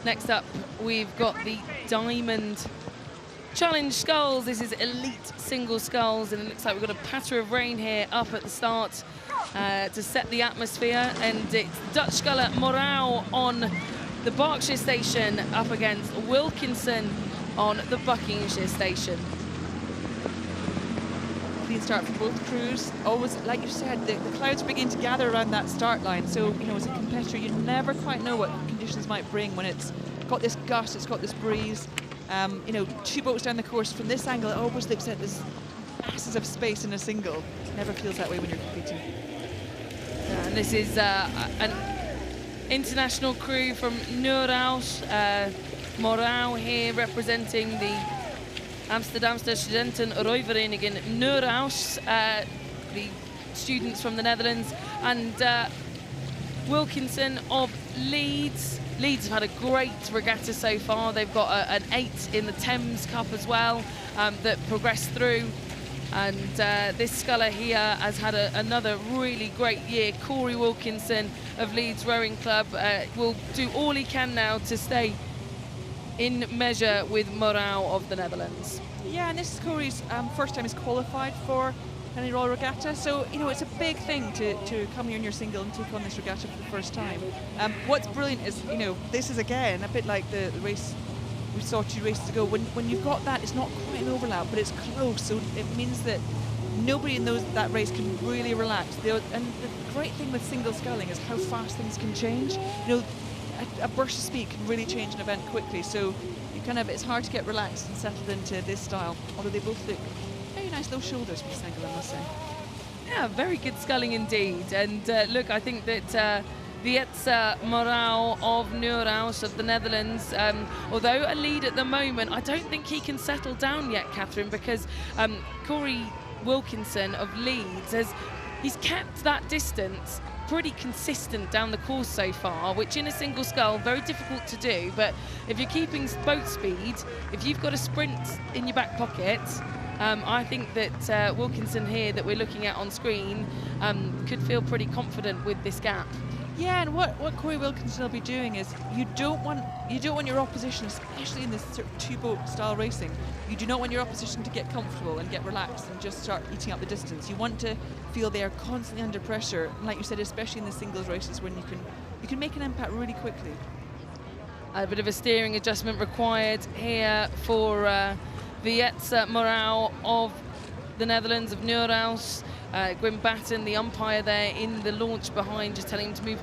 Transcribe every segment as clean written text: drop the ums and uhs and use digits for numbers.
Next up, we've got the Diamond Challenge Sculls. This is elite single sculls, and it looks like we've got a patter of rain here up at the start to set the atmosphere. And it's Dutch sculler Morreau on the Berkshire station up against Wilkinson on the Buckinghamshire station. Clean start from both crews. Always, like you said, the clouds begin to gather around that start line. So, you know, as a competitor, you never quite know what conditions might bring when it's got this gust, it's got this breeze. You know, 2 boats down the course from this angle, it always looks like there's masses of space in a single. It never feels that way when you're competing. And this is an international crew from Neurhuis. Morreau here representing the Amsterdamse Studentenruivereniging Neurhuis, the students from the Netherlands, and Wilkinson of Leeds. Leeds have had a great regatta so far. They've got an 8 in the Thames Cup as well that progressed through. And this sculler here has had another really great year. Corey Wilkinson of Leeds Rowing Club will do all he can now to stay in measure with Morreau of the Netherlands. Yeah, and this is Corey's first time he's qualified for Henley Royal Regatta, so you know it's a big thing to come here in your single and take on this regatta for the first time. What's brilliant is, you know, this is again a bit like the race we saw 2 races ago. When you've got that, it's not quite an overlap, but it's close, so it means that nobody in that race can really relax. And the great thing with single sculling is how fast things can change. You know, a burst of speed can really change an event quickly, so you it's hard to get relaxed and settled into this style, although they both look very nice low shoulders for single, I must say. Yeah, very good sculling indeed. And look, I think that Morreau of Neurhuis of the Netherlands, although a lead at the moment, I don't think he can settle down yet, Catherine, because Corey Wilkinson of Leeds he's kept that distance pretty consistent down the course so far, which in a single scull, very difficult to do. But if you're keeping boat speed, if you've got a sprint in your back pocket, I think that Wilkinson here that we're looking at on screen could feel pretty confident with this gap. Yeah, and what Corey Wilkinson will be doing is you don't want your opposition, especially in this sort of 2-boat style racing, you do not want your opposition to get comfortable and get relaxed and just start eating up the distance. You want to feel they are constantly under pressure, and like you said, especially in the singles races when you can make an impact really quickly. A bit of a steering adjustment required here for Morreau of the Netherlands of Neurhuis. Gwyn Batten, the umpire there in the launch behind, just telling him to move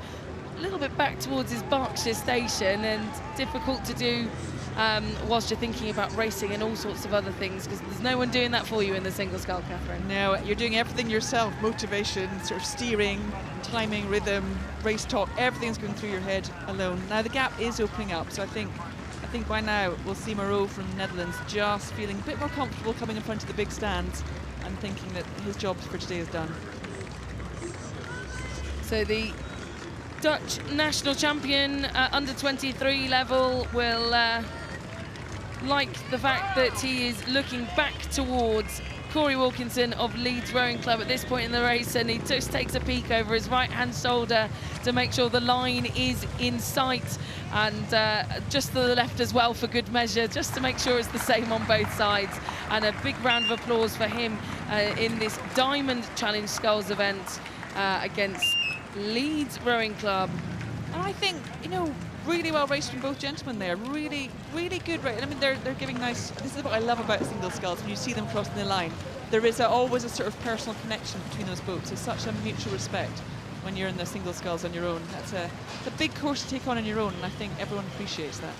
a little bit back towards his Berkshire station, and difficult to do whilst you're thinking about racing and all sorts of other things, because there's no one doing that for you in the single scull, Catherine. No, you're doing everything yourself. Motivation, sort of steering, timing, rhythm, race talk, everything's going through your head alone. Now the gap is opening up, so I think by now we'll see Morreau from the Netherlands just feeling a bit more comfortable coming in front of the big stands and thinking that his job for today is done. So the Dutch national champion under 23 level will like the fact that he is looking back towards Corey Wilkinson of Leeds Rowing Club at this point in the race, and he just takes a peek over his right-hand shoulder to make sure the line is in sight, and just to the left as well for good measure, just to make sure it's the same on both sides. And a big round of applause for him in this Diamond Challenge Sculls event against Leeds Rowing Club. And I think, you know, really well raced from both gentlemen there. Really, really good race. I mean, they're giving nice. This is what I love about single sculls. When you see them crossing the line, there is always a sort of personal connection between those boats. There's such a mutual respect when you're in the single sculls on your own. That's a big course to take on your own, and I think everyone appreciates that.